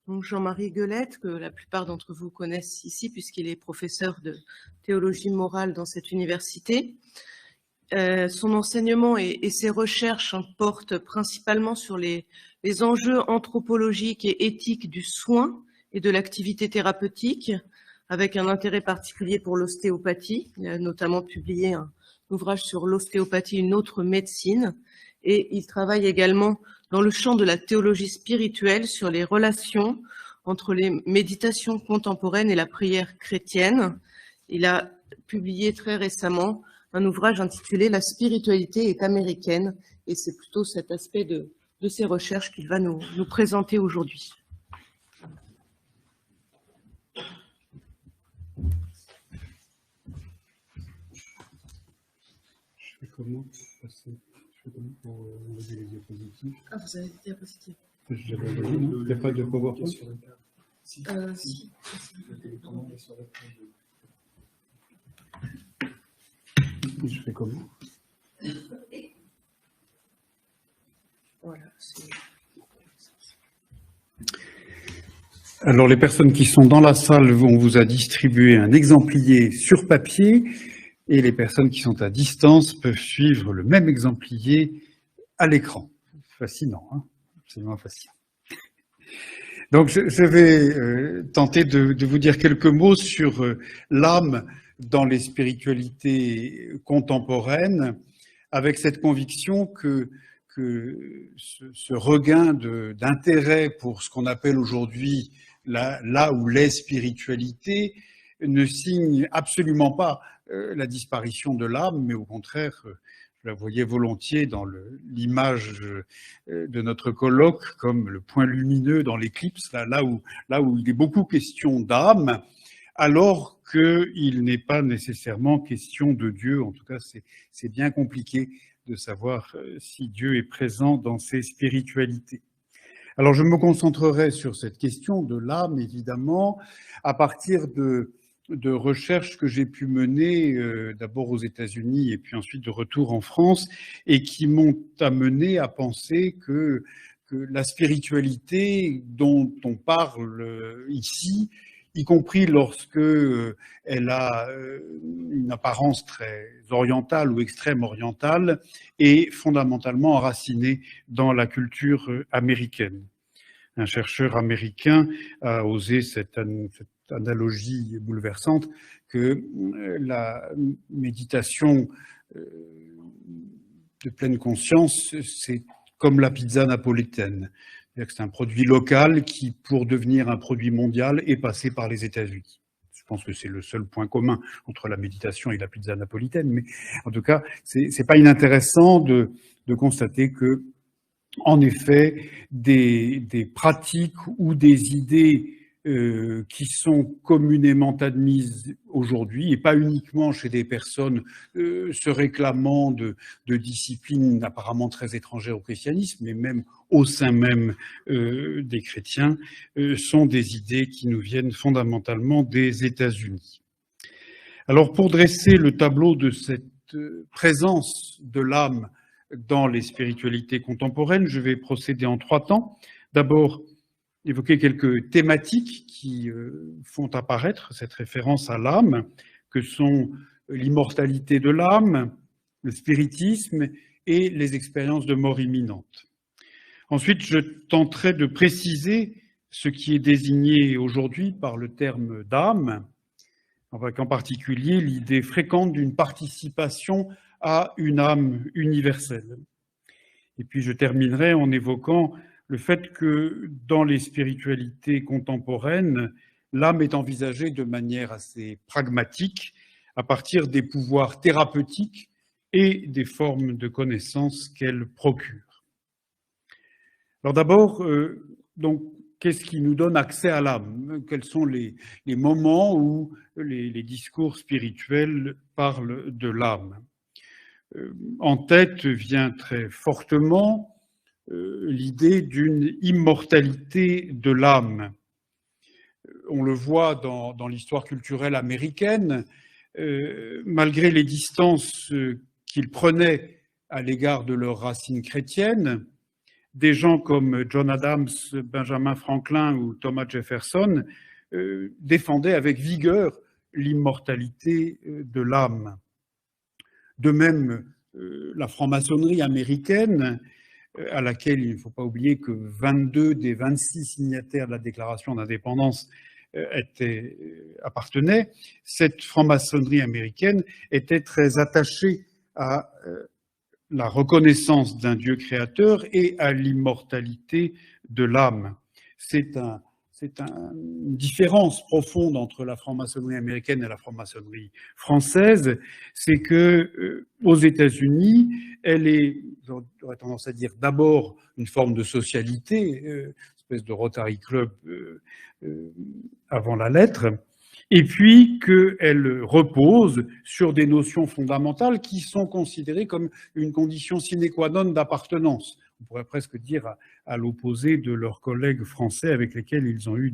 Donc Jean-Marie Guelette, que la plupart d'entre vous connaissent ici, puisqu'il est professeur de théologie morale dans cette université. Son enseignement et ses recherches portent principalement sur les enjeux anthropologiques et éthiques du soin et de l'activité thérapeutique, avec un intérêt particulier pour l'ostéopathie. Il a notamment publié un ouvrage sur l'ostéopathie, une autre médecine, et il travaille également dans le champ de la théologie spirituelle sur les relations entre les méditations contemporaines et la prière chrétienne. Il a publié très récemment un ouvrage intitulé « La spiritualité est américaine » et c'est plutôt cet aspect de ses recherches qu'il va nous présenter aujourd'hui. Je fais comment pour enlever les diapositives? Ah, vous avez des diapositives. J'avais envoyé, non? Il n'y a pas de PowerPoint? Si. Je fais comment? Voilà. Alors, les personnes qui sont dans la salle, on vous a distribué un exemplier sur papier et les personnes qui sont à distance peuvent suivre le même exemplier à l'écran. Fascinant, hein? Absolument fascinant. Donc, je vais tenter de vous dire quelques mots sur l'âme dans les spiritualités contemporaines, avec cette conviction que ce regain d'intérêt pour ce qu'on appelle aujourd'hui là où les spiritualités ne signe absolument pas la disparition de l'âme, mais au contraire, je la voyais volontiers dans l'image de notre colloque comme le point lumineux dans l'éclipse, là où il est beaucoup question d'âme, alors qu'il n'est pas nécessairement question de Dieu. En tout cas, c'est bien compliqué de savoir si Dieu est présent dans ces spiritualités. Alors, je me concentrerai sur cette question de l'âme, évidemment, à partir de recherches que j'ai pu mener d'abord aux États-Unis et puis ensuite de retour en France, et qui m'ont amené à penser que la spiritualité dont on parle ici, y compris lorsque elle a une apparence très orientale ou extrême orientale, est fondamentalement enracinée dans la culture américaine. Un chercheur américain a osé cette analogie bouleversante que la méditation de pleine conscience, c'est comme la pizza napolitaine. C'est un produit local qui, pour devenir un produit mondial, est passé par les États-Unis. Je pense que c'est le seul point commun entre la méditation et la pizza napolitaine, mais en tout cas, c'est pas inintéressant de constater que, en effet, des pratiques ou des idées qui sont communément admises aujourd'hui, et pas uniquement chez des personnes se réclamant de disciplines apparemment très étrangères au christianisme, mais même au sein même des chrétiens, sont des idées qui nous viennent fondamentalement des États-Unis. Alors, pour dresser le tableau de cette présence de l'âme dans les spiritualités contemporaines, je vais procéder en 3 temps. D'abord, évoquer quelques thématiques qui font apparaître cette référence à l'âme, que sont l'immortalité de l'âme, le spiritisme et les expériences de mort imminente. Ensuite, je tenterai de préciser ce qui est désigné aujourd'hui par le terme d'âme, avec en particulier l'idée fréquente d'une participation à une âme universelle. Et puis je terminerai en évoquant le fait que dans les spiritualités contemporaines, l'âme est envisagée de manière assez pragmatique à partir des pouvoirs thérapeutiques et des formes de connaissances qu'elle procure. Alors d'abord, donc, qu'est-ce qui nous donne accès à l'âme? Quels sont les moments où les discours spirituels parlent de l'âme? En tête vient très fortement l'idée d'une immortalité de l'âme. On le voit dans l'histoire culturelle américaine, malgré les distances qu'ils prenaient à l'égard de leurs racines chrétiennes, des gens comme John Adams, Benjamin Franklin ou Thomas Jefferson défendaient avec vigueur l'immortalité de l'âme. De même, la franc-maçonnerie américaine, à laquelle il ne faut pas oublier que 22 des 26 signataires de la Déclaration d'indépendance appartenaient, cette franc-maçonnerie américaine était très attachée à la reconnaissance d'un Dieu créateur et à l'immortalité de l'âme. C'est une différence profonde entre la franc-maçonnerie américaine et la franc-maçonnerie française, c'est que aux États-Unis, elle est, j'aurais tendance à dire, d'abord une forme de socialité, une espèce de Rotary Club avant la lettre, et puis qu'elle repose sur des notions fondamentales qui sont considérées comme une condition sine qua non d'appartenance. On pourrait presque dire à l'opposé de leurs collègues français avec lesquels ils ont eu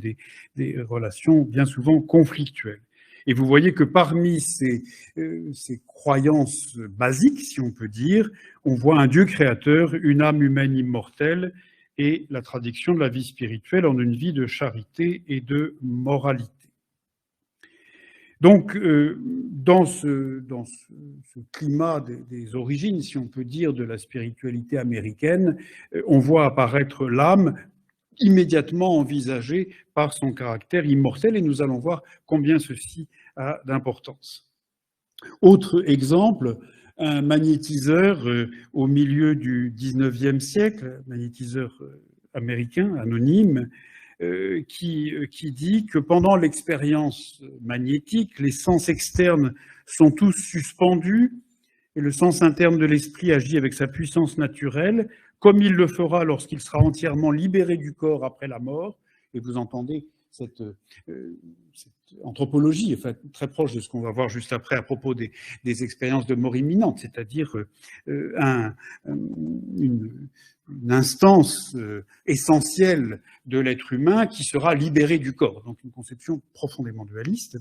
des relations bien souvent conflictuelles. Et vous voyez que parmi ces croyances basiques, si on peut dire, on voit un Dieu créateur, une âme humaine immortelle et la traduction de la vie spirituelle en une vie de charité et de moralité. Donc, dans ce climat des origines, si on peut dire, de la spiritualité américaine, on voit apparaître l'âme immédiatement envisagée par son caractère immortel, et nous allons voir combien ceci a d'importance. Autre exemple, un magnétiseur au milieu du XIXe siècle, magnétiseur américain, anonyme, qui dit que pendant l'expérience magnétique, les sens externes sont tous suspendus et le sens interne de l'esprit agit avec sa puissance naturelle, comme il le fera lorsqu'il sera entièrement libéré du corps après la mort. Et vous entendez cette anthropologie, enfin, très proche de ce qu'on va voir juste après à propos des expériences de mort imminente, c'est-à-dire une instance essentielle de l'être humain qui sera libérée du corps. Donc une conception profondément dualiste.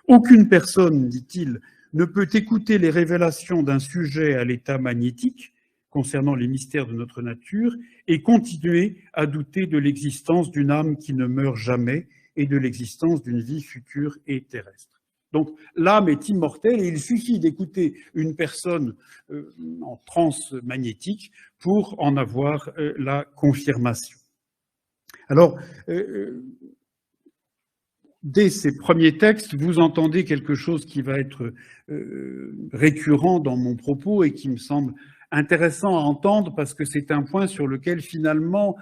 Aucune personne, dit-il, ne peut écouter les révélations d'un sujet à l'état magnétique concernant les mystères de notre nature et continuer à douter de l'existence d'une âme qui ne meurt jamais et de l'existence d'une vie future et terrestre. Donc l'âme est immortelle et il suffit d'écouter une personne en transe magnétique pour en avoir la confirmation. Alors, dès ces premiers textes, vous entendez quelque chose qui va être récurrent dans mon propos et qui me semble intéressant à entendre parce que c'est un point sur lequel finalement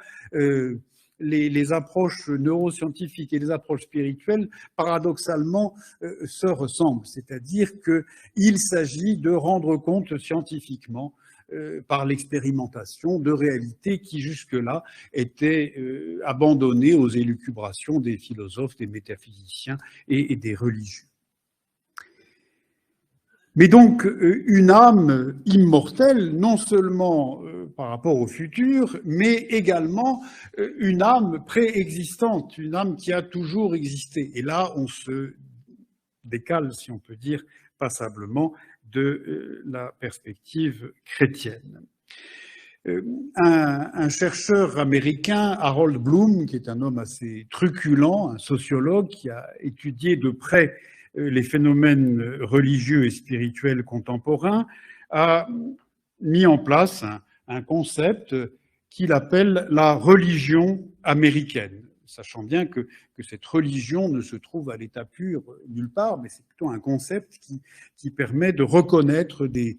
les approches neuroscientifiques et les approches spirituelles, paradoxalement, se ressemblent. C'est-à-dire qu'il s'agit de rendre compte scientifiquement, par l'expérimentation, de réalités qui jusque-là étaient abandonnées aux élucubrations des philosophes, des métaphysiciens et des religieux. Mais donc, une âme immortelle, non seulement par rapport au futur, mais également une âme préexistante, une âme qui a toujours existé. Et là, on se décale, si on peut dire, passablement de la perspective chrétienne. Un chercheur américain, Harold Bloom, qui est un homme assez truculent, un sociologue qui a étudié de près les phénomènes religieux et spirituels contemporains, a mis en place un concept qu'il appelle la religion américaine, sachant bien que cette religion ne se trouve à l'état pur nulle part, mais c'est plutôt un concept qui permet de reconnaître des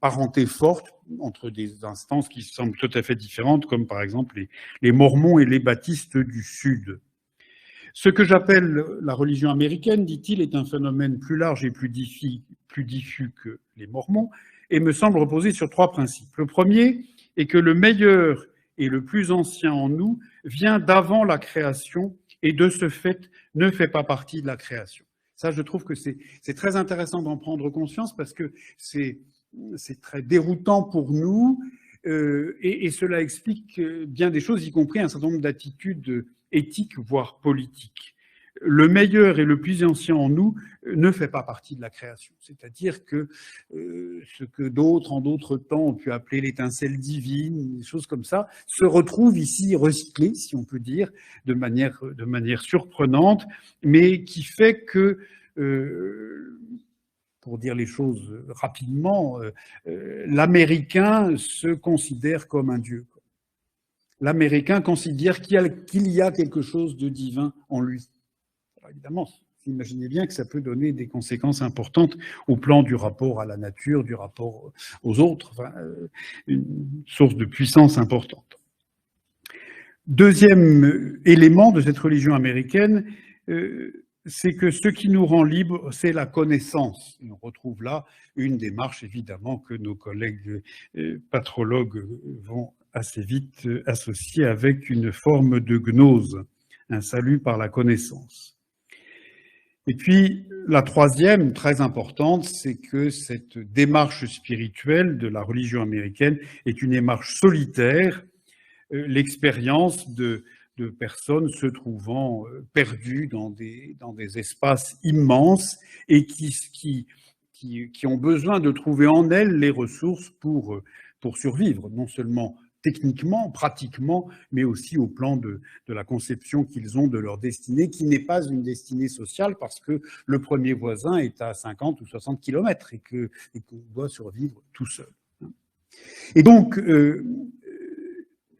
parentés fortes entre des instances qui semblent tout à fait différentes, comme par exemple les Mormons et les Baptistes du Sud. Ce que j'appelle la religion américaine, dit-il, est un phénomène plus large et plus diffus que les Mormons, et me semble reposer sur trois principes. Le premier est que le meilleur et le plus ancien en nous vient d'avant la création et de ce fait ne fait pas partie de la création. Ça, je trouve que c'est très intéressant d'en prendre conscience parce que c'est très déroutant pour nous et cela explique bien des choses, y compris un certain nombre d'attitudes éthiques, voire politiques. le meilleur et le plus ancien en nous ne fait pas partie de la création. C'est-à-dire que ce que d'autres, en d'autres temps, ont pu appeler l'étincelle divine, des choses comme ça, se retrouve ici recyclé, si on peut dire, de manière surprenante, mais qui fait que, pour dire les choses rapidement, l'Américain se considère comme un dieu. L'Américain considère qu'il y a quelque chose de divin en lui. Alors évidemment, vous imaginez bien que ça peut donner des conséquences importantes au plan du rapport à la nature, du rapport aux autres, enfin, une source de puissance importante. Deuxième élément de cette religion américaine, c'est que ce qui nous rend libres, c'est la connaissance. Et on retrouve là une démarche, évidemment, que nos collègues patrologues vont assez vite associer avec une forme de gnose, un salut par la connaissance. Et puis, la troisième, très importante, c'est que cette démarche spirituelle de la religion américaine est une démarche solitaire, l'expérience de personnes se trouvant perdues dans des espaces immenses et qui ont besoin de trouver en elles les ressources pour survivre, non seulement techniquement, pratiquement, mais aussi au plan de la conception qu'ils ont de leur destinée, qui n'est pas une destinée sociale parce que le premier voisin est à 50 ou 60 kilomètres et qu'on doit survivre tout seul. Et donc,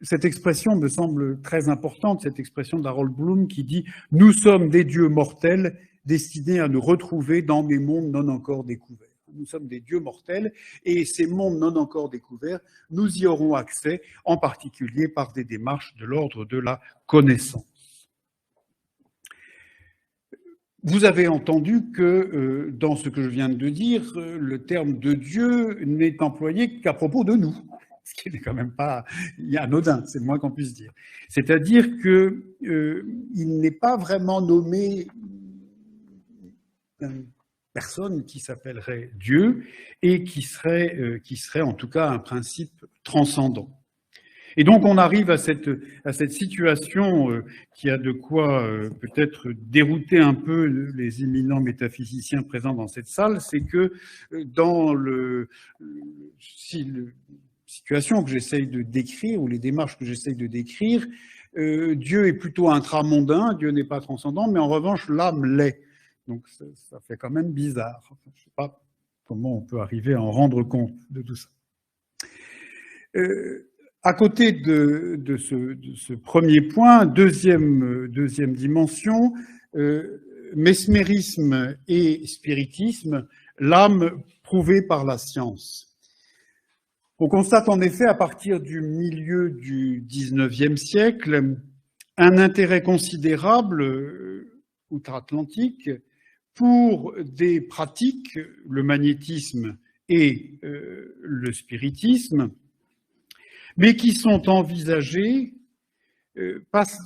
cette expression me semble très importante, cette expression d'Harold Bloom qui dit « Nous sommes des dieux mortels destinés à nous retrouver dans des mondes non encore découverts ». Nous sommes des dieux mortels et ces mondes non encore découverts, nous y aurons accès, en particulier par des démarches de l'ordre de la connaissance. Vous avez entendu que dans ce que je viens de dire, le terme de Dieu n'est employé qu'à propos de nous, ce qui n'est quand même pas anodin, c'est le moins qu'on puisse dire. C'est-à-dire qu'il n'est pas vraiment nommé personne qui s'appellerait Dieu et qui serait en tout cas un principe transcendant. Et donc on arrive à cette situation qui a de quoi peut-être dérouter un peu les éminents métaphysiciens présents dans cette salle, c'est que dans la situation que j'essaye de décrire ou les démarches que j'essaye de décrire, Dieu est plutôt intramondain, Dieu n'est pas transcendant, mais en revanche l'âme l'est. Donc ça fait quand même bizarre. Je ne sais pas comment on peut arriver à en rendre compte de tout ça. À côté de ce premier point, deuxième dimension, mesmérisme et spiritisme, l'âme prouvée par la science. On constate en effet à partir du milieu du XIXe siècle un intérêt considérable outre-Atlantique pour des pratiques, le magnétisme et le spiritisme, mais qui sont envisagées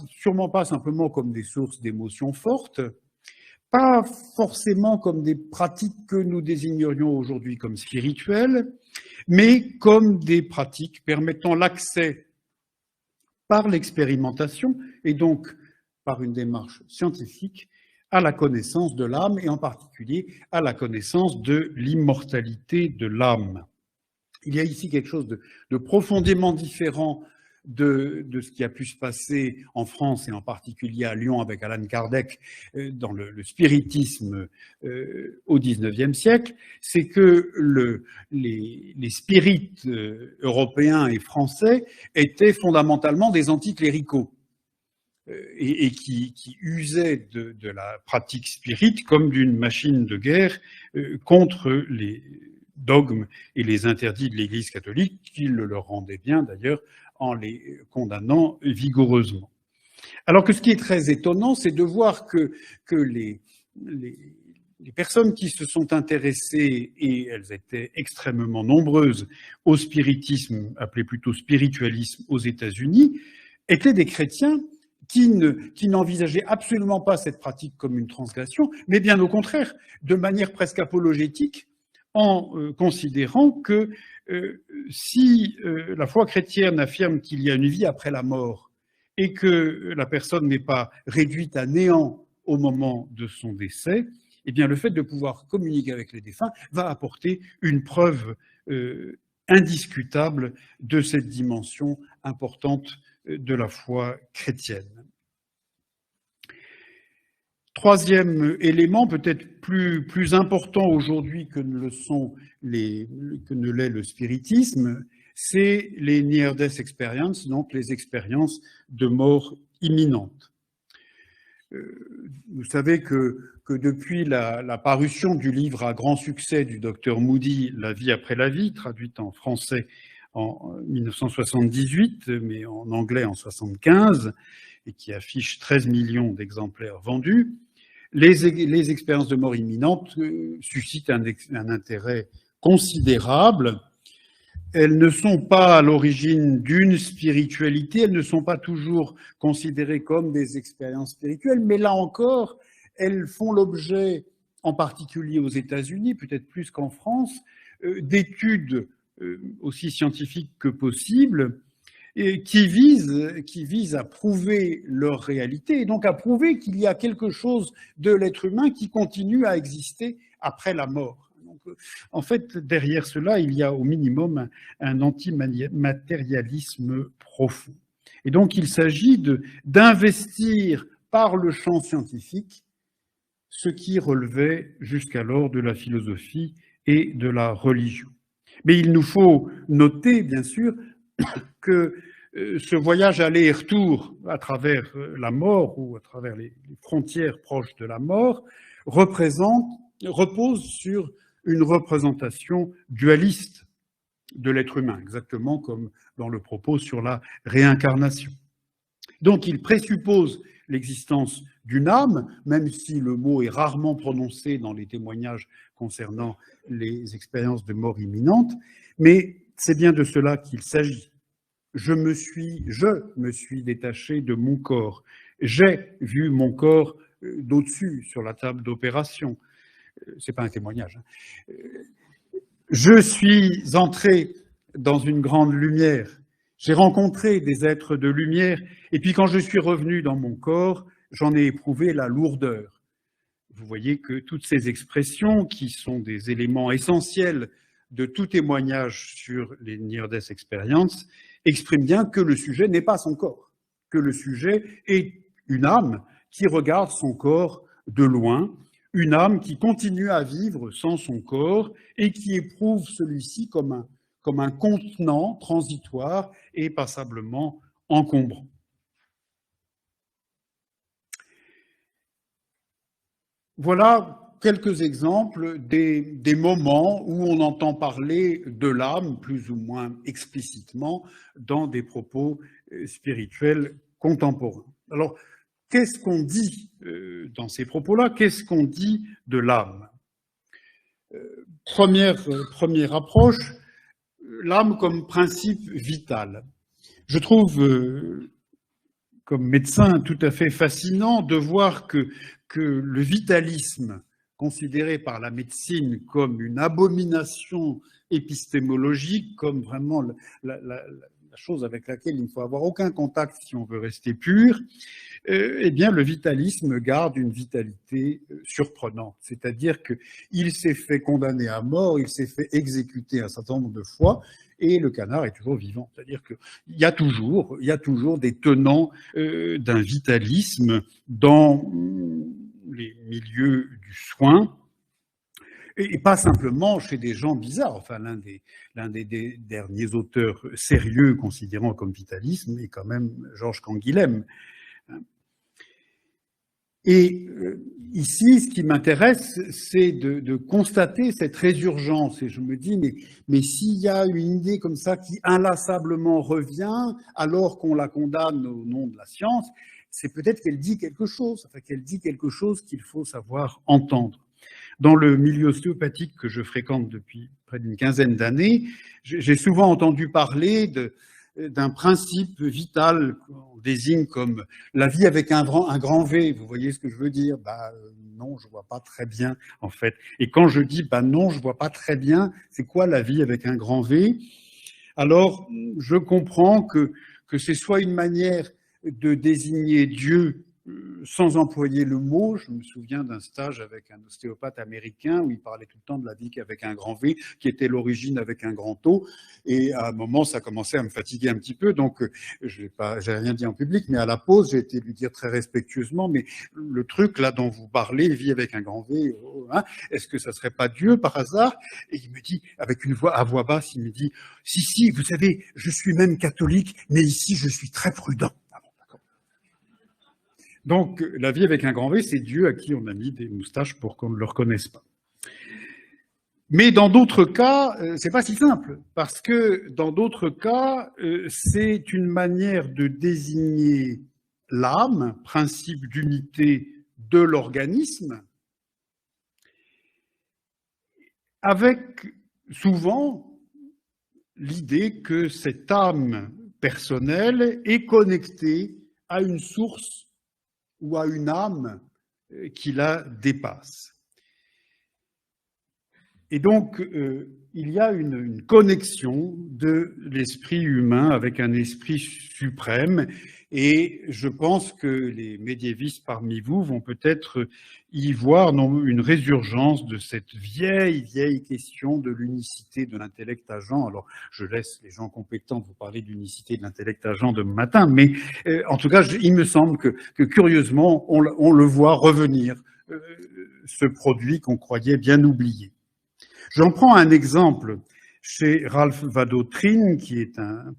sûrement pas simplement comme des sources d'émotions fortes, pas forcément comme des pratiques que nous désignerions aujourd'hui comme spirituelles, mais comme des pratiques permettant l'accès par l'expérimentation et donc par une démarche scientifique à la connaissance de l'âme et en particulier à la connaissance de l'immortalité de l'âme. Il y a ici quelque chose de profondément différent de ce qui a pu se passer en France et en particulier à Lyon avec Allan Kardec dans le spiritisme au XIXe siècle, c'est que les spirites européens et français étaient fondamentalement des anticléricaux et qui usaient de la pratique spirite comme d'une machine de guerre contre les dogmes et les interdits de l'Église catholique, qui le leur rendait bien d'ailleurs en les condamnant vigoureusement. Alors que ce qui est très étonnant, c'est de voir que les personnes qui se sont intéressées, et elles étaient extrêmement nombreuses, au spiritisme, appelé plutôt spiritualisme aux États-Unis, étaient des chrétiens qui n'envisageaient absolument pas cette pratique comme une transgression, mais bien au contraire, de manière presque apologétique, en considérant que si la foi chrétienne affirme qu'il y a une vie après la mort et que la personne n'est pas réduite à néant au moment de son décès, eh bien, le fait de pouvoir communiquer avec les défunts va apporter une preuve indiscutable de cette dimension importante de la foi chrétienne. Troisième élément, peut-être plus important aujourd'hui que ne l'est le spiritisme, c'est les near-death experiences, donc les expériences de mort imminente. Vous savez que depuis la parution du livre à grand succès du docteur Moody, La vie après la vie, traduite en français en 1978, mais en anglais en 1975, et qui affiche 13 millions d'exemplaires vendus, les expériences de mort imminente suscitent un intérêt considérable. Elles ne sont pas à l'origine d'une spiritualité, elles ne sont pas toujours considérées comme des expériences spirituelles, mais là encore, elles font l'objet, en particulier aux États-Unis, peut-être plus qu'en France, d'études aussi scientifiques que possible, qui visent à prouver leur réalité, et donc à prouver qu'il y a quelque chose de l'être humain qui continue à exister après la mort. Donc, en fait, derrière cela, il y a au minimum un antimatérialisme profond. Et donc, il s'agit d'investir par le champ scientifique ce qui relevait jusqu'alors de la philosophie et de la religion. Mais il nous faut noter, bien sûr, que ce voyage aller et retour à travers la mort ou à travers les frontières proches de la mort repose sur une représentation dualiste de l'être humain, exactement comme dans le propos sur la réincarnation. Donc il présuppose l'existence d'une âme, même si le mot est rarement prononcé dans les témoignages concernant les expériences de mort imminente, mais c'est bien de cela qu'il s'agit. Je me suis détaché de mon corps. J'ai vu mon corps d'au-dessus sur la table d'opération. C'est pas un témoignage. Je suis entré dans une grande lumière. J'ai rencontré des êtres de lumière. Et puis quand je suis revenu dans mon corps, j'en ai éprouvé la lourdeur. Vous voyez que toutes ces expressions, qui sont des éléments essentiels de tout témoignage sur les near-death experiences, exprime bien que le sujet n'est pas son corps, que le sujet est une âme qui regarde son corps de loin, une âme qui continue à vivre sans son corps et qui éprouve celui-ci comme un contenant transitoire et passablement encombrant. Voilà quelques exemples des moments où on entend parler de l'âme plus ou moins explicitement dans des propos spirituels contemporains. Alors, qu'est-ce qu'on dit dans ces propos-là? Qu'est-ce qu'on dit de l'âme? Première approche, l'âme comme principe vital. Je trouve, comme médecin, tout à fait fascinant de voir que le vitalisme considéré par la médecine comme une abomination épistémologique, comme vraiment la chose avec laquelle il ne faut avoir aucun contact si on veut rester pur, eh bien le vitalisme garde une vitalité surprenante. C'est-à-dire qu'il s'est fait condamner à mort, il s'est fait exécuter un certain nombre de fois, et le canard est toujours vivant. C'est-à-dire qu'il y a toujours des tenants d'un vitalisme dans les milieux du soin, et pas simplement chez des gens bizarres. Enfin, l'un des derniers auteurs sérieux considérant comme vitalisme est quand même Georges Canguilhem. Et ici, ce qui m'intéresse, c'est de constater cette résurgence. Et je me dis, mais s'il y a une idée comme ça qui inlassablement revient, alors qu'on la condamne au nom de la science, c'est peut-être qu'elle dit quelque chose, qu'elle dit quelque chose qu'il faut savoir entendre. Dans le milieu ostéopathique que je fréquente depuis près d'une quinzaine d'années, j'ai souvent entendu parler d'un principe vital qu'on désigne comme la vie avec un grand V. Vous voyez ce que je veux dire? Non, je vois pas très bien, en fait. Et quand je dis non, je vois pas très bien, c'est quoi la vie avec un grand V? Alors, je comprends que c'est soit une manière de désigner Dieu sans employer le mot. Je me souviens d'un stage avec un ostéopathe américain où il parlait tout le temps de la vie avec un grand V, qui était l'origine avec un grand O. Et à un moment, ça commençait à me fatiguer un petit peu. Donc, j'ai rien dit en public, mais à la pause, j'ai été lui dire très respectueusement, mais le truc là dont vous parlez, vie avec un grand V, hein, est-ce que ça serait pas Dieu par hasard? Et il me dit, avec une voix à voix basse, il me dit, si, vous savez, je suis même catholique, mais ici, je suis très prudent. Donc, la vie avec un grand V, c'est Dieu à qui on a mis des moustaches pour qu'on ne le reconnaisse pas. Mais dans d'autres cas, c'est pas si simple, parce que dans d'autres cas, c'est une manière de désigner l'âme, principe d'unité de l'organisme, avec souvent l'idée que cette âme personnelle est connectée à une source ou à une âme qui la dépasse. Et donc, il y a une connexion de l'esprit humain avec un esprit suprême, et je pense que les médiévistes parmi vous vont peut-être y voir une résurgence de cette vieille question de l'unicité de l'intellect agent. Alors, je laisse les gens compétents vous parler d'unicité de l'intellect agent demain matin, mais en tout cas, il me semble que curieusement, on le voit revenir, ce produit qu'on croyait bien oublié. J'en prends un exemple chez Ralph Waddot-Trinh, qui est un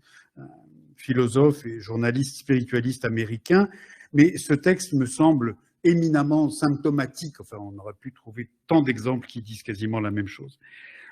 philosophe et journaliste spiritualiste américain, mais ce texte me semble éminemment symptomatique. Enfin, on aurait pu trouver tant d'exemples qui disent quasiment la même chose.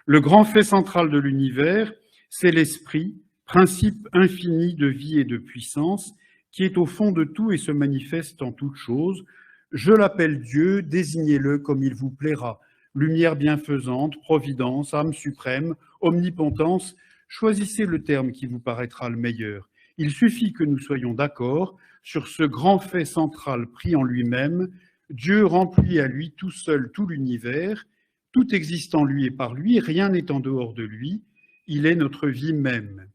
Le grand fait central de l'univers, c'est l'esprit, principe infini de vie et de puissance, qui est au fond de tout et se manifeste en toutes choses. Je l'appelle Dieu, désignez-le comme il vous plaira. Lumière bienfaisante, providence, âme suprême, omnipotence, choisissez le terme qui vous paraîtra le meilleur. Il suffit que nous soyons d'accord sur ce grand fait central pris en lui-même. Dieu remplit à lui tout seul tout l'univers, tout existe en lui et par lui, rien n'est en dehors de lui, il est notre vie même.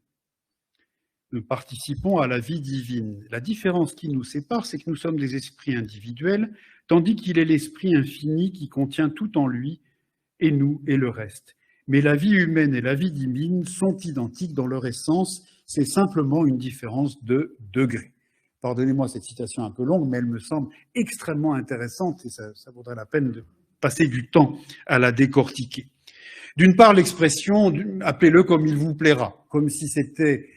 Nous participons à la vie divine. La différence qui nous sépare, c'est que nous sommes des esprits individuels, tandis qu'il est l'esprit infini qui contient tout en lui, et nous et le reste. Mais la vie humaine et la vie divine sont identiques dans leur essence, c'est simplement une différence de degré. Pardonnez-moi cette citation un peu longue, mais elle me semble extrêmement intéressante et ça vaudrait la peine de passer du temps à la décortiquer. D'une part, l'expression « appelez-le comme il vous plaira », comme si c'était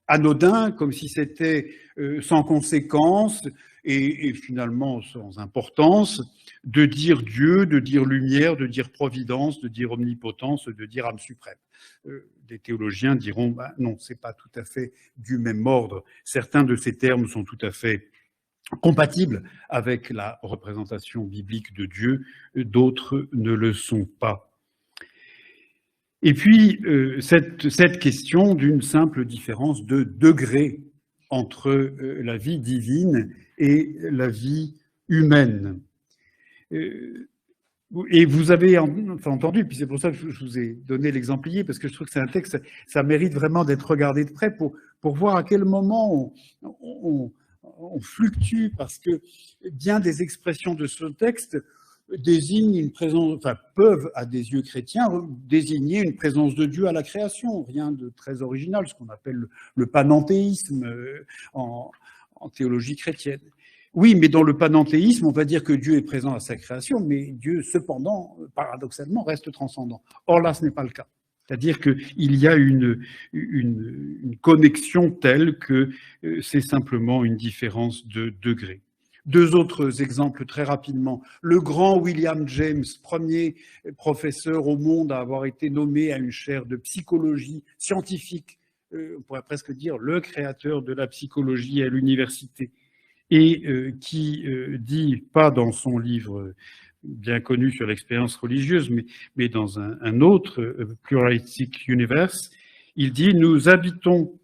anodin, comme si c'était sans conséquence et finalement sans importance, de dire Dieu, de dire lumière, de dire providence, de dire omnipotence, de dire âme suprême. Des théologiens diront non, c'est pas tout à fait du même ordre. Certains de ces termes sont tout à fait compatibles avec la représentation biblique de Dieu, d'autres ne le sont pas. Et puis, cette question d'une simple différence de degré entre la vie divine et la vie humaine. Et vous avez entendu, puis c'est pour ça que je vous ai donné l'exemplier, parce que je trouve que c'est un texte, ça mérite vraiment d'être regardé de près pour voir à quel moment on fluctue, parce que bien des expressions de ce texte désignent une présence, enfin peuvent à des yeux chrétiens désigner une présence de Dieu à la création, rien de très original, ce qu'on appelle le panenthéisme en théologie chrétienne. Oui, mais dans le panenthéisme, on va dire que Dieu est présent à sa création, mais Dieu, cependant, paradoxalement, reste transcendant. Or là, ce n'est pas le cas. C'est-à-dire qu'il y a une connexion telle que c'est simplement une différence de degré. Deux autres exemples très rapidement. Le grand William James, premier professeur au monde à avoir été nommé à une chaire de psychologie scientifique, on pourrait presque dire le créateur de la psychologie à l'université, et qui dit, pas dans son livre bien connu sur l'expérience religieuse, mais dans un autre, Pluralistic Universe, il dit « Nous habitons... »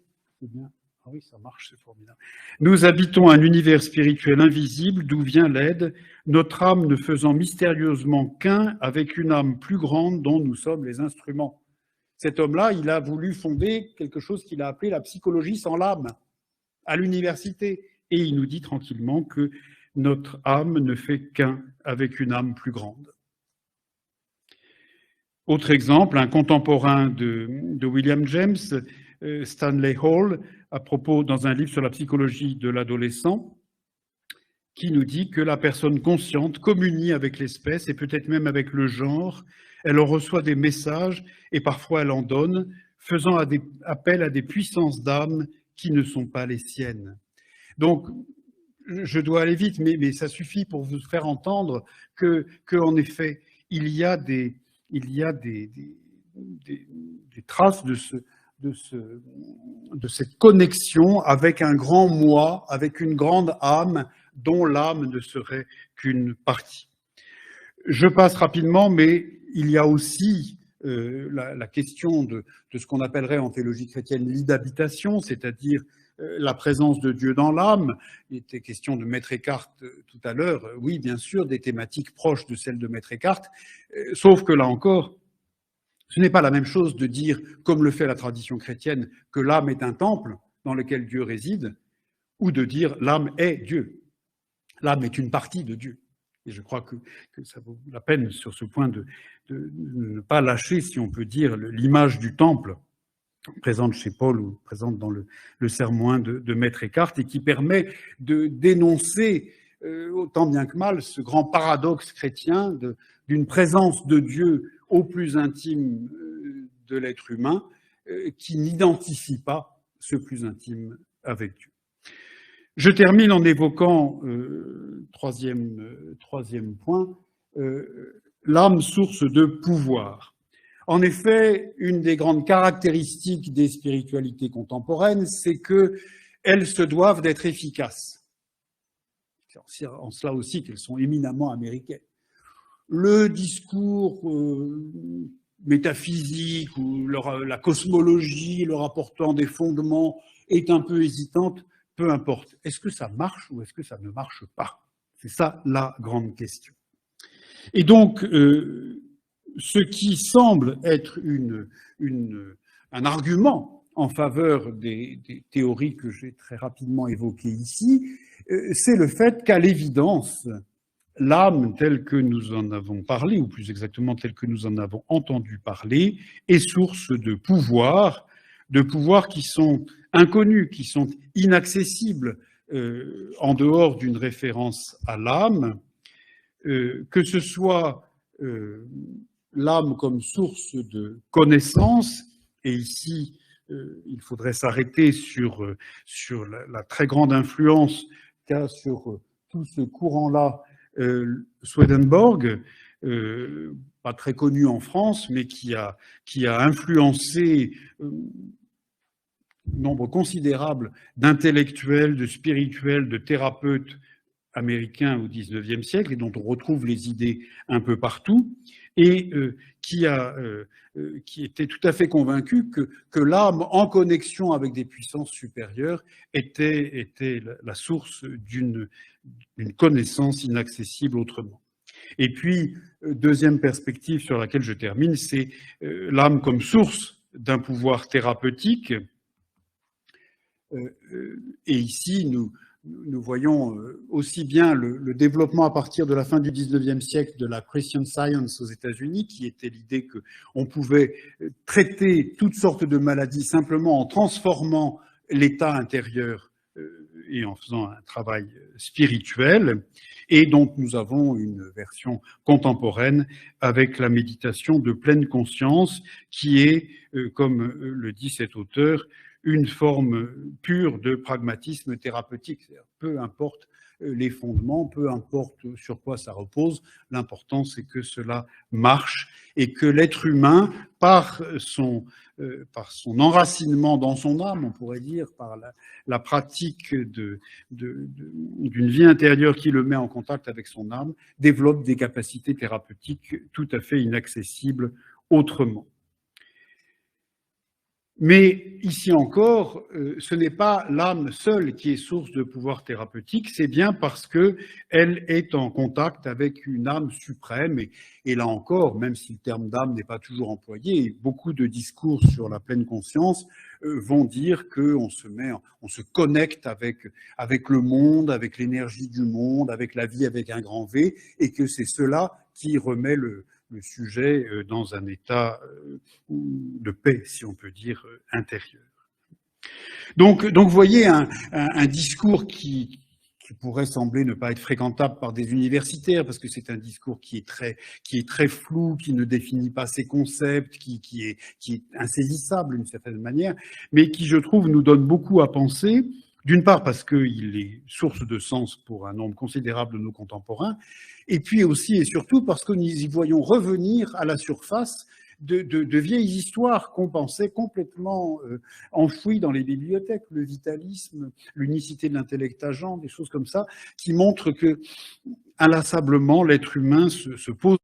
Ah oui, ça marche, c'est formidable. « Nous habitons un univers spirituel invisible d'où vient l'aide, notre âme ne faisant mystérieusement qu'un avec une âme plus grande dont nous sommes les instruments. » Cet homme-là, il a voulu fonder quelque chose qu'il a appelé la psychologie sans l'âme à l'université. Et il nous dit tranquillement que notre âme ne fait qu'un avec une âme plus grande. Autre exemple, un contemporain de William James, Stanley Hall, à propos, dans un livre sur la psychologie de l'adolescent, qui nous dit que la personne consciente communie avec l'espèce et peut-être même avec le genre. Elle en reçoit des messages et parfois elle en donne, faisant appel à des puissances d'âme qui ne sont pas les siennes. Donc, je dois aller vite, mais ça suffit pour vous faire entendre que en effet, il y a des traces de cette connexion avec un grand moi, avec une grande âme, dont l'âme ne serait qu'une partie. Je passe rapidement, mais il y a aussi la question de ce qu'on appellerait en théologie chrétienne l'idée d'habitation, c'est-à-dire la présence de Dieu dans l'âme. Il était question de Maître Eckhart tout à l'heure. Oui, bien sûr, des thématiques proches de celles de Maître Eckhart, sauf que là encore, ce n'est pas la même chose de dire, comme le fait la tradition chrétienne, que l'âme est un temple dans lequel Dieu réside, ou de dire l'âme est Dieu. L'âme est une partie de Dieu. Et je crois que ça vaut la peine sur ce point de ne pas lâcher, si on peut dire, l'image du temple présente chez Paul ou présente dans le sermon de Maître Eckhart et qui permet de dénoncer autant bien que mal ce grand paradoxe chrétien d'une présence de Dieu au plus intime de l'être humain qui n'identifie pas ce plus intime avec Dieu. Je termine en évoquant, troisième point, l'âme source de pouvoir. En effet, une des grandes caractéristiques des spiritualités contemporaines, c'est qu'elles se doivent d'être efficaces. En cela aussi qu'elles sont éminemment américaines. Le discours métaphysique ou la cosmologie, leur apportant des fondements, est un peu hésitante. Peu importe. Est-ce que ça marche ou est-ce que ça ne marche pas? C'est ça la grande question. Et donc, ce qui semble être un argument en faveur des théories que j'ai très rapidement évoquées ici, c'est le fait qu'à l'évidence, l'âme telle que nous en avons parlé, ou plus exactement telle que nous en avons entendu parler, est source de pouvoirs qui sont inconnus, qui sont inaccessibles en dehors d'une référence à l'âme, que ce soit l'âme comme source de connaissance, et ici il faudrait s'arrêter sur la très grande influence qu'a sur tout ce courant-là Swedenborg, pas très connu en France, mais qui a influencé nombre considérable d'intellectuels, de spirituels, de thérapeutes américains au XIXe siècle, et dont on retrouve les idées un peu partout, et qui était tout à fait convaincu que l'âme, en connexion avec des puissances supérieures, était la source d'une connaissance inaccessible autrement. Et puis, deuxième perspective sur laquelle je termine, c'est l'âme comme source d'un pouvoir thérapeutique. Et ici, nous voyons aussi bien le développement à partir de la fin du XIXe siècle de la Christian Science aux États-Unis, qui était l'idée qu'on pouvait traiter toutes sortes de maladies simplement en transformant l'état intérieur et en faisant un travail spirituel, et donc nous avons une version contemporaine avec la méditation de pleine conscience, qui est, comme le dit cet auteur, une forme pure de pragmatisme thérapeutique. Peu importe les fondements, peu importe sur quoi ça repose, l'important c'est que cela marche et que l'être humain, par son enracinement dans son âme, on pourrait dire, par la pratique d'une vie intérieure qui le met en contact avec son âme, développe des capacités thérapeutiques tout à fait inaccessibles autrement. Mais ici encore, ce n'est pas l'âme seule qui est source de pouvoir thérapeutique, c'est bien parce qu'elle est en contact avec une âme suprême. Et là encore, même si le terme d'âme n'est pas toujours employé, beaucoup de discours sur la pleine conscience vont dire qu'on on se connecte avec le monde, avec l'énergie du monde, avec la vie avec un grand V, et que c'est cela qui remet le sujet dans un état de paix, si on peut dire, intérieur. Donc vous voyez un discours qui pourrait sembler ne pas être fréquentable par des universitaires, parce que c'est un discours qui est très flou, qui ne définit pas ses concepts, qui est insaisissable d'une certaine manière, mais qui, je trouve, nous donne beaucoup à penser, d'une part parce qu'il est source de sens pour un nombre considérable de nos contemporains, et puis aussi et surtout parce que nous y voyons revenir à la surface de vieilles histoires qu'on pensait complètement enfouies dans les bibliothèques, le vitalisme, l'unicité de l'intellect agent, des choses comme ça, qui montrent que inlassablement l'être humain se pose